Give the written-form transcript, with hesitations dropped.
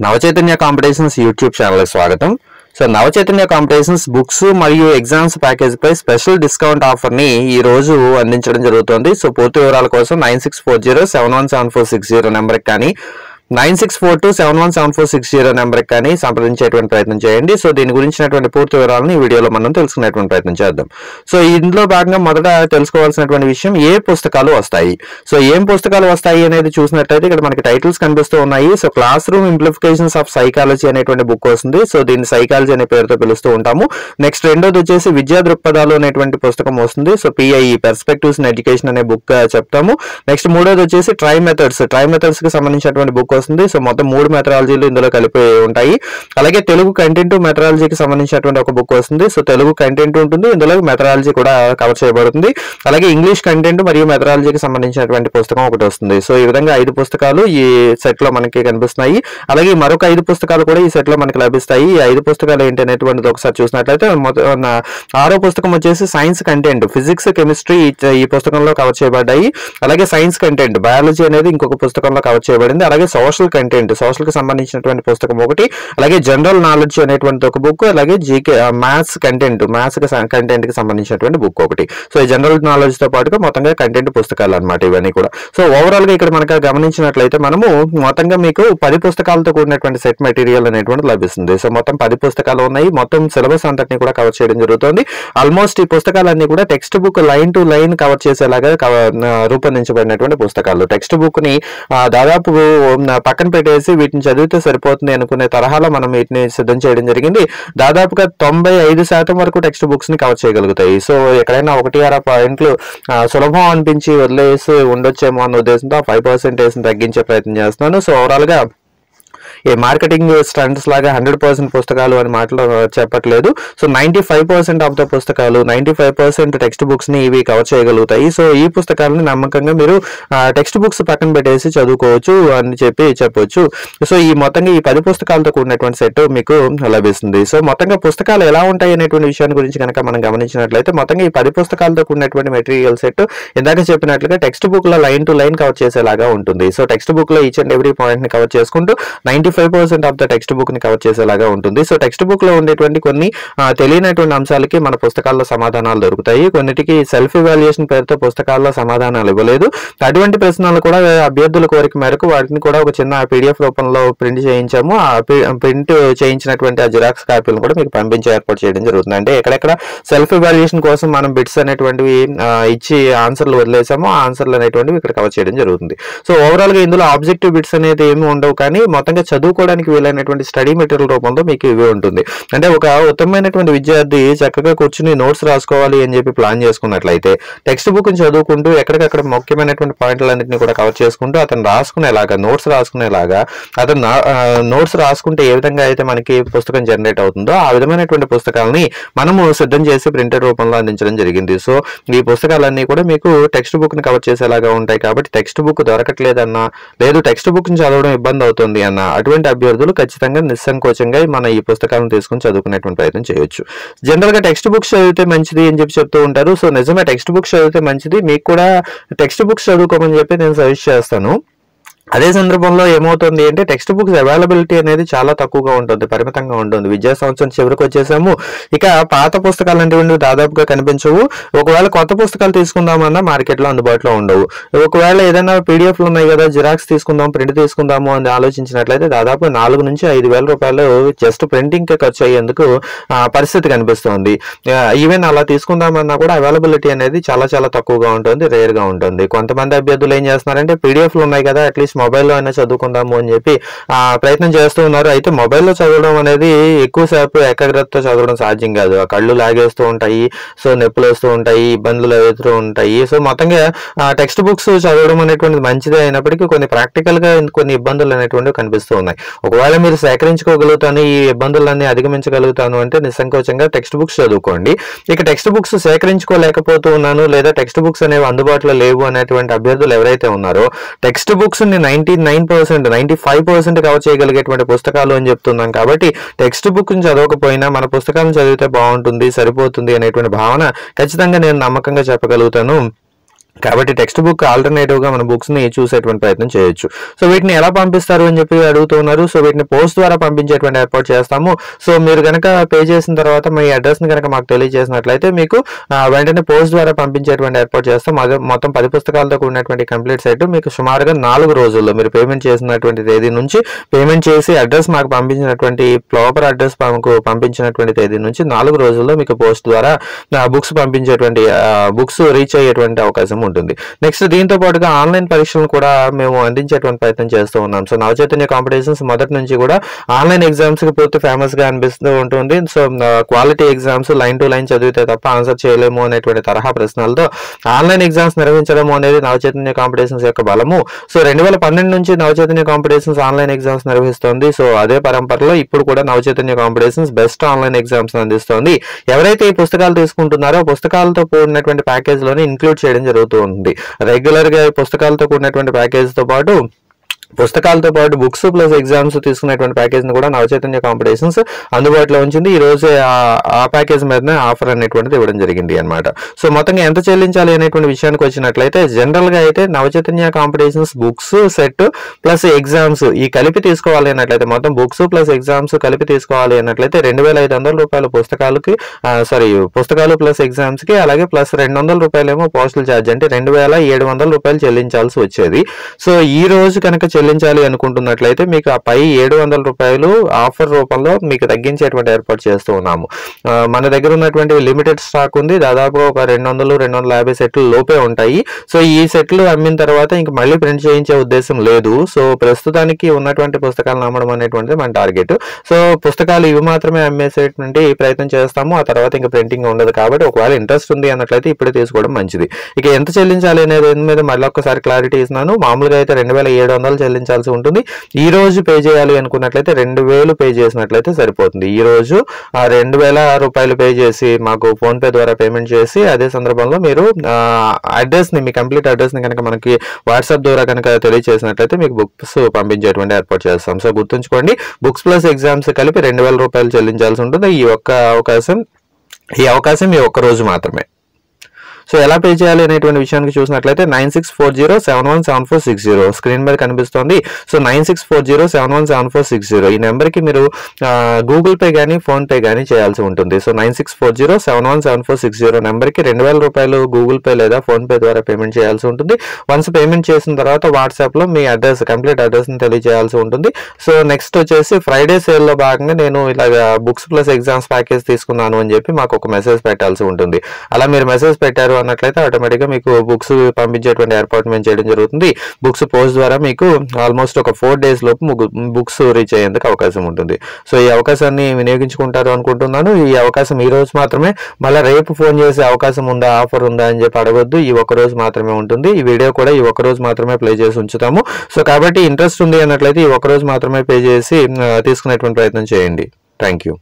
Navachaitanya competitions YouTube ఛానల్కి స్వాగతం. So Navachaitanya competitions books మరియు ఎగ్జామ్స్ ప్యాకేజ్ పై స్పెషల్ డిస్కౌంట్ ఆఫర్ ని ఈ రోజు అందించడం జరుగుతుంది. సో పూర్తి వివరాల కోసం 9640717460 నెంబర్కి కానీ 9642717460 నెంబర్కి కానీ సంప్రదించేటువంటి ప్రయత్నం చేయండి. సో దీని గురించినటువంటి పూర్తి వివరాలను ఈ వీడియోలో మనం తెలుసుకునేటువంటి ప్రయత్నం చేద్దాం. సో ఇందులో భాగంగా మొదట తెలుసుకోవాల్సినటువంటి విషయం ఏ పుస్తకాలు వస్తాయి. సో ఏం పుస్తకాలు వస్తాయి అనేది చూసినట్లయితే ఇక్కడ మనకి టైటిల్స్ కనిపిస్తూ ఉన్నాయి. So classroom implications of psychology అనేటువంటి బుక్ వస్తుంది. సో దీన్ని సైకాలజీ అనే పేరుతో పిలుస్తూ ఉంటాము. నెక్స్ట్ రెండోది వచ్చేసి విద్యా దృక్పథాలు అనేటువంటి పుస్తకం వస్తుంది. So PIE perspectives in education అనే బుక్ చెప్తాము. నెక్స్ట్ మూడోది వచ్చేసి ట్రై మెథడ్స్ కి సంబంధించినటువంటి బుక్ వస్తుంది. సో మొత్తం 3 మెథడాలజీలు ఇందులో కలిపి ఉంటాయి. అలాగే తెలుగు కంటెంట్ మెథడాలజీకి సంబంధించినటువంటి ఒక బుక్ వస్తుంది. సో తెలుగు కంటెంట్ ఉంటుంది, ఇందులో మెథడాలజీ కూడా కవర్ చేయబడుతుంది. అలాగే ఇంగ్లీష్ కంటెంట్ మరియు మెథడాలజీకి సంబంధించినటువంటి పుస్తకం ఒకటి వస్తుంది. సో ఈ విధంగా 5 పుస్తకాలు ఈ సెట్ లో మనకి కనిపిస్తున్నాయి. అలాగే మరొక 5 పుస్తకాలు కూడా ఈ సెట్ లో మనకి లభిస్తాయి. ఈ 5 పుస్తకాలు ఏంటి అనేటువంటిది ఒకసారి చూసినట్లయితే 6వ పుస్తకం వచ్చేసి సైన్స్ కంటెంట్, ఫిజిక్స్, కెమిస్ట్రీ ఈ పుస్తకంలో కవర్ చేయబడ్డాయి. అలాగే సైన్స్ కంటెంట్, బయాలజీ అనేది ఇంకొక పుస్తకంలో కవర్ చేయబడింది. అలాగే సోషల్ కంటెంట్, సోషల్ కి సంబంధించినటువంటి పుస్తకం ఒకటి, అలాగే జనరల్ నాలెడ్జ్ అనేటువంటి ఒక బుక్, అలాగే జీకే మ్యాథ్స్ కంటెంట్ కి సంబంధించినటువంటి బుక్ ఒకటి. సో ఈ జనరల్ నాలెడ్జ్ తో పాటుగా మొత్తంగా కంటెంట్ పుస్తకాలు అన్నమాట ఇవన్నీ కూడా. సో ఓవరాల్ గా ఇక్కడ మనకు గమనించినట్లయితే మనము మొత్తంగా మీకు 10 పుస్తకాలతో కూడినటువంటి సెట్ మెటీరియల్ అనేటువంటి లభిస్తుంది. సో మొత్తం 10 పుస్తకాలు ఉన్నాయి. మొత్తం సిలబస్ అంతటిని కూడా కవర్ చేయడం జరుగుతుంది. ఆల్మోస్ట్ ఈ పుస్తకాలన్నీ కూడా text book line to line cover చేసేలాగా రూపొందించబడినటువంటి పుస్తకాలు. టెక్స్ట్ బుక్ ని దాదాపు పక్కన పెట్టేసి వీటిని చదివితే సరిపోతుంది అనుకునే తరహాలో మనం వీటిని సిద్ధం చేయడం జరిగింది. దాదాపుగా 95% వరకు టెక్స్ట్ బుక్స్ ని కవర్ చేయగలుగుతాయి. సో ఎక్కడైనా 1-6 పాయింట్లు సులభం అనిపించి వదిలేసి ఉండొచ్చేమో అన్న ఉద్దేశంతో 5% తగ్గించే ప్రయత్నం చేస్తున్నాను. సో ఓవరాల్ గా ఈ మార్కెటింగ్ స్టంట్స్ లాగా 100% పుస్తకాలు అని మాటలు చెప్పట్లేదు. సో 95% ఆఫ్ ద పుస్తకాలు, 95% టెక్స్ట్ బుక్స్ ని ఇవి కవర్ చేయగలుగుతాయి. సో ఈ పుస్తకాలని నమ్మకంగా మీరు టెక్స్ట్ బుక్స్ పక్కన పెట్టేసి చదువుకోవచ్చు అని చెప్పొచ్చు. సో ఈ మొత్తంగా ఈ 10 పుస్తకాలతో కూడినటువంటి సెట్ మీకు లభిస్తుంది. సో మొత్తంగా పుస్తకాలు ఎలా ఉంటాయి అనేటువంటి విషయాన్ని గురించి కనుక మనం గమనించినట్లయితే మొత్తంగా ఈ 10 పుస్తకాలతో కూడినటువంటి మెటీరియల్ సెట్ ఇందాక చెప్పినట్లుగా టెక్స్ట్ బుక్ లో లైన్ టు లైన్ కవర్ చేసేలాగా ఉంటుంది. సో టెక్స్ట్ బుక్ లో ఈచ్ అండ్ ఎవ్రీ పాయింట్ ని కవర్ చేసుకుంటూ 95% ఆఫ్ ద టెక్స్ట్ బుక్ ని కవర్ చేసేలాగా ఉంటుంది. సో టెక్స్ట్ బుక్ లో ఉండేటువంటి కొన్ని తెలియనటువంటి అంశాలకి మన పుస్తకాల్లో సమాధానాలు దొరుకుతాయి. కొన్నిటికి సెల్ఫ్ ఇవాల్యుయేషన్ పేరుతో పుస్తకాల్లో సమాధానాలు ఇవ్వలేదు. అటువంటి ప్రశ్నలు కూడా అభ్యర్థుల కోరిక మేరకు వాటిని కూడా ఒక చిన్న PDF రూపంలో ప్రింట్ చేయించాము. ఆ ప్రింట్ చేయించినటువంటి ఆ జిరాక్స్ కాపీలను కూడా మీకు పంపించే ఏర్పాటు చేయడం జరుగుతుంది. అంటే ఎక్కడెక్కడ సెల్ఫ్ ఇవాల్యుయేషన్ కోసం మనం బిట్స్ అనేటువంటివి ఇచ్చి ఆన్సర్లు వదిలేసామో ఆ ఆన్సర్లు అనేటువంటివి ఇక్కడ కవర్ చేయడం జరుగుతుంది. సో ఓవరాల్ గా ఇందులో ఆబ్జెక్టివ్ బిట్స్ అనేది ఏమి ఉండవు, కానీ మొత్తంగా చదువుకోవడానికి వీలైనటువంటి స్టడీ మెటీరియల్ రూపంలో మీకు ఇవి ఉంటుంది. అంటే ఒక ఉత్తమమైనటువంటి విద్యార్థి చక్కగా కూర్చుని నోట్స్ రాసుకోవాలి అని చెప్పి ప్లాన్ చేసుకున్నట్లయితే టెక్స్ట్ బుక్ ని చదువుకుంటూ ఎక్కడికక్కడ ముఖ్యమైనటువంటి పాయింట్లన్నింటినీ కూడా కవర్ చేసుకుంటూ అతను రాసుకునేలాగా, నోట్స్ రాసుకునేలాగా, అతను నోట్స్ రాసుకుంటే ఏ విధంగా అయితే మనకి పుస్తకం జనరేట్ అవుతుందో ఆ విధమైనటువంటి పుస్తకాలని మనము సిద్ధం చేసి ప్రింటెడ్ రూపంలో అందించడం జరిగింది. సో ఈ పుస్తకాలన్నీ కూడా మీకు టెక్స్ట్ బుక్ ని కవర్ చేసేలాగా ఉంటాయి. కాబట్టి టెక్స్ట్ బుక్ దొరకట్లేదన్నా, లేదు టెక్స్ట్ బుక్ ని చదవడం ఇబ్బంది అవుతుంది అన్న అటువంటి అభ్యర్థులు ఖచ్చితంగా నిస్సంకోచంగా మన ఈ పుస్తకాలను తీసుకుని చదువుకునేటువంటి ప్రయత్నం చేయొచ్చు. జనరల్ గా టెక్స్ట్ బుక్స్ చదివితే మంచిది అని చెప్పి చెప్తూ ఉంటారు. సో నిజమే, టెక్స్ట్ బుక్స్ చదివితే మంచిది. మీకు కూడా టెక్స్ట్ బుక్స్ చదువుకోమని చెప్పి నేను సజెస్ట్ చేస్తాను. అదే సందర్భంలో ఏమవుతుంది అంటే టెక్స్ట్ బుక్స్ అవైలబిలిటీ అనేది చాలా తక్కువగా ఉంటుంది, పరిమితంగా ఉంటుంది. విద్యా సంవత్సరం చివరికి వచ్చేసాము. ఇక పాత పుస్తకాలు అనేవి దాదాపుగా కనిపించవు. ఒకవేళ కొత్త పుస్తకాలు తీసుకుందామన్నా మార్కెట్లో అందుబాటులో ఉండవు. ఒకవేళ ఏదైనా PDFలు ఉన్నాయి కదా, జిరాక్స్ తీసుకుందాం, ప్రింట్ తీసుకుందాము అని ఆలోచించినట్లయితే దాదాపు 4 నుంచి 5,000 రూపాయలు జస్ట్ ప్రింటింగ్ కి ఖర్చు అయ్యేందుకు పరిస్థితి కనిపిస్తుంది. ఈవెన్ అలా తీసుకుందామన్నా కూడా అవైలబిలిటీ అనేది చాలా చాలా తక్కువగా ఉంటుంది, రేర్ గా ఉంటుంది. కొంతమంది అభ్యర్థులు ఏం చేస్తున్నారంటే PDFలు ఉన్నాయి కదా, అట్లీస్ట్ మొబైల్లో అయినా చదువుకుందాము అని చెప్పి ప్రయత్నం చేస్తూ ఉన్నారు. అయితే మొబైల్లో చదవడం అనేది ఎక్కువసేపు ఏకాగ్రతతో చదవడం సాధ్యం కాదు. ఆ కళ్ళు లాగేస్తూ ఉంటాయి, సో నొప్పులు వస్తూ ఉంటాయి, ఇబ్బందులు ఎదురు ఉంటాయి. సో మొత్తంగా టెక్స్ట్ బుక్స్ చదవడం అనేటువంటిది మంచిదే అయినప్పటికీ కొన్ని ప్రాక్టికల్ గా కొన్ని ఇబ్బందులు అనేటువంటివి కనిపిస్తూ ఉన్నాయి. ఒకవేళ మీరు సేకరించుకోగలుగుతాను, ఈ ఇబ్బందులన్నీ అధిగమించగలుగుతాను అంటే నిస్సంకోచంగా టెక్స్ట్ బుక్స్ చదువుకోండి. ఇక టెక్స్ట్ బుక్స్ సేకరించుకోలేకపోతూ ఉన్నాను, లేదా టెక్స్ట్ బుక్స్ అనేవి అందుబాటులో లేవు అనేటువంటి అభ్యర్థులు ఎవరైతే ఉన్నారో టెక్స్ట్ బుక్స్ ని 99%, 95% కవర్ చేయగలిగేటువంటి పుస్తకాలు అని చెప్తున్నాం. కాబట్టి టెక్స్ట్ బుక్ ని చదవకపోయినా మన పుస్తకాలను చదివితే బాగుంటుంది, సరిపోతుంది అనేటువంటి భావన ఖచ్చితంగా నేను నమ్మకంగా చెప్పగలుగుతాను. కాబట్టి టెక్స్ట్ బుక్ ఆల్టర్నేటివ్ గా మన బుక్స్ ని చూసేటువంటి ప్రయత్నం చేయొచ్చు. సో వీటిని ఎలా పంపిస్తారు అని చెప్పి అడుగుతున్నారు. సో వీటిని పోస్ట్ ద్వారా పంపించేటువంటి ఏర్పాటు చేస్తాము. సో మీరు కనుక పే చేసిన తర్వాత మీ అడ్రస్ ని కనుక మాకు తెలియజేసినట్లయితే మీకు వెంటనే పోస్ట్ ద్వారా పంపించేటువంటి ఏర్పాటు చేస్తాం. మొత్తం 10 పుస్తకాలతో కూడినటువంటి కంప్లీట్ సెట్ మీకు సుమారుగా 4 రోజుల్లో మీరు పేమెంట్ చేసినటువంటి తేదీ నుంచి పేమెంట్ చేసి అడ్రస్ మాకు పంపించినటువంటి ప్రాపర్ అడ్రస్ మాకు పంపించినటువంటి తేదీ నుంచి 4 రోజుల్లో మీకు పోస్ట్ ద్వారా బుక్స్ పంపించేటువంటి బుక్స్ రీచ్ అయ్యేటువంటి అవకాశం ఉంటుంది. నెక్స్ట్ దీంతో పాటుగా ఆన్లైన్ పరీక్షలను కూడా మేము అందించేటువంటి ప్రయత్నం చేస్తూ ఉన్నాం. సో నవచైతన్య కాంపిటీషన్స్ మొదటి నుంచి కూడా ఆన్లైన్ ఎగ్జామ్స్ కి పూర్తి ఫేమస్ గా అనిపిస్తూ ఉంటుంది. So quality exams line to line చదివితే తప్ప ఆన్సర్ చేయలేము అనేటువంటి తరహా ప్రశ్నలతో ఆన్లైన్ ఎగ్జామ్స్ నిర్వహించడం అనేది నవచైతన్య కాంపిటీషన్స్ యొక్క బలము. సో 2012 నుంచి నవచైతన్య కాంపిటీషన్స్ ఆన్లైన్ ఎగ్జామ్స్ నిర్వహిస్తోంది. సో అదే పరంపరలో ఇప్పుడు కూడా Navachaitanya competitions best online exams అందిస్తోంది. ఎవరైతే ఈ పుస్తకాలు తీసుకుంటున్నారో పుస్తకాలతో కూడినటువంటి ప్యాకేజ్ లోనే ఇంక్లూడ్ చేయడం జరుగుతుంది. రెగ్యులర్ గా పుస్తకాలతో కూడినటువంటి ప్యాకేజ్ తో పాటు బుక్స్ ప్లస్ ఎగ్జామ్స్ తీసుకునేటువంటి ప్యాకేజ్ ని కూడా నవచైతన్య కాంపిటీషన్స్ అందుబాటులో ఉంచింది. ఈ రోజు ఆ ప్యాకేజ్ మీదనే ఆఫర్ అనేటువంటిది ఇవ్వడం జరిగింది అన్నమాట. సో మొత్తంగా ఎంత చెల్లించాలి అనేటువంటి విషయానికి వచ్చినట్లయితే జనరల్ గా అయితే Navachaitanya competitions books set plus exams ఈ కలిపి తీసుకోవాలి అన్నట్లయితే మొత్తం బుక్స్ ప్లస్ ఎగ్జామ్స్ కలిపి తీసుకోవాలి అన్నట్లయితే 2,500 రూపాయల పుస్తకాలు ప్లస్ ఎగ్జామ్స్ కి అలాగే ప్లస్ 200 రూపాయలేమో పోస్టల్ ఛార్జ్ అంటే 2,700 రూపాయలు చెల్లించాల్సి వచ్చేది. సో ఈ రోజు కనుక చెల్లించాలి అనుకుంటున్నట్లయితే మీకు ఆ పై 700 రూపాయలు ఆఫర్ రూపంలో మీకు తగ్గించేటువంటి ఏర్పాటు చేస్తూ ఉన్నాము. మన దగ్గర ఉన్నటువంటి లిమిటెడ్ స్టాక్ ఉంది. దాదాపుగా ఒక 200-250 సెట్లు లోపే ఉంటాయి. సో ఈ సెట్లు అమ్మిన తర్వాత ఇంక మళ్ళీ ప్రింట్ చేయించే ఉద్దేశం లేదు. సో ప్రస్తుతానికి ఉన్నటువంటి పుస్తకాలను అమ్మడం అనేటువంటిది మన టార్గెట్. సో పుస్తకాలు ఇవి మాత్రమే అమ్మేసేటువంటి ప్రయత్నం చేస్తాము. ఆ తర్వాత ఇంకా ప్రింటింగ్ ఉండదు. కాబట్టి ఒకవేళ ఇంట్రెస్ట్ ఉంది అన్నట్లయితే ఇప్పుడే తీసుకోవడం మంచిది. ఇక ఎంత చెల్లించాలి అనేది మీద మళ్ళీ ఒక్కసారి క్లారిటీ ఇస్తున్నాను. మామూలుగా అయితే 2,700 చెల్లించాల్సి ఉంటుంది. ఈ రోజు పే చేయాలి అనుకున్నట్లయితే 2,000 పే చేసినట్లయితే సరిపోతుంది. ఈ రోజు 2,000 రూపాయలు పే చేసి మాకు ఫోన్ పే ద్వారా పేమెంట్ చేసి అదే సందర్భంలో మీరు అడ్రస్ ని మీ కంప్లీట్ అడ్రస్ ని కనుక మనకి వాట్సాప్ ద్వారా కనుక తెలియజేసినట్లయితే మీకు బుక్స్ పంపించేటువంటి ఏర్పాటు చేస్తాం. సో గుర్తుంచుకోండి, బుక్స్ ప్లస్ ఎగ్జామ్స్ కలిపి 2,000 రూపాయలు చెల్లించాల్సి ఉంటుంది. ఈ అవకాశం ఈ ఒక్క రోజు మాత్రమే. సో ఎలా పే చేయాలి అనేటువంటి విషయానికి చూసినట్లయితే 9640717460 స్క్రీన్ మీద కనిపిస్తోంది. సో 9640717460 ఈ నెంబర్ కి మీరు గూగుల్ పే గానీ ఫోన్ పే గానీ చేయాల్సి ఉంటుంది. సో 9640717460 నెంబర్ కి 2,000 రూపాయలు గూగుల్ పే లేదా ఫోన్ పే ద్వారా పేమెంట్ చేయాల్సి ఉంటుంది. వన్స్ పేమెంట్ చేసిన తర్వాత వాట్సాప్ లో మీ అడ్రస్ కంప్లీట్ అడ్రస్ ని తెలియజేయాల్సి ఉంటుంది. సో నెక్స్ట్ వచ్చేసి ఫ్రైడే సేల్ లో భాగంగా నేను ఇలాగా బుక్స్ ప్లస్ ఎగ్జామ్స్ ప్యాకేజ్ తీసుకున్నాను అని చెప్పి మాకు ఒక మెసేజ్ పెట్టాల్సి ఉంటుంది. అలా మీరు మెసేజ్ పెట్టారు అన్నట్లయితే ఆటోమేటిక్ గా మీకు బుక్స్ పంపించేటువంటి ఏర్పాటు మేము చేయడం జరుగుతుంది. బుక్స్ పోస్ట్ ద్వారా మీకు ఆల్మోస్ట్ ఒక 4 days లోపు బుక్స్ రీచ్ అయ్యేందుకు అవకాశం ఉంటుంది. సో ఈ అవకాశాన్ని వినియోగించుకుంటారు అనుకుంటున్నాను. ఈ అవకాశం ఈ రోజు మాత్రమే. మళ్ళీ రేపు ఫోన్ చేసే అవకాశం ఉందా, ఆఫర్ ఉందా అని చెప్పి అడగొద్దు. ఈ ఒక్క రోజు మాత్రమే ఉంటుంది. ఈ వీడియో కూడా ఈ ఒక్క రోజు మాత్రమే ప్లే చేసి ఉంచుతాము. సో కాబట్టి ఇంట్రెస్ట్ ఉంది అన్నట్లయితే ఈ ఒక్క రోజు మాత్రమే పే చేసి తీసుకునేటువంటి ప్రయత్నం చేయండి. Thank you.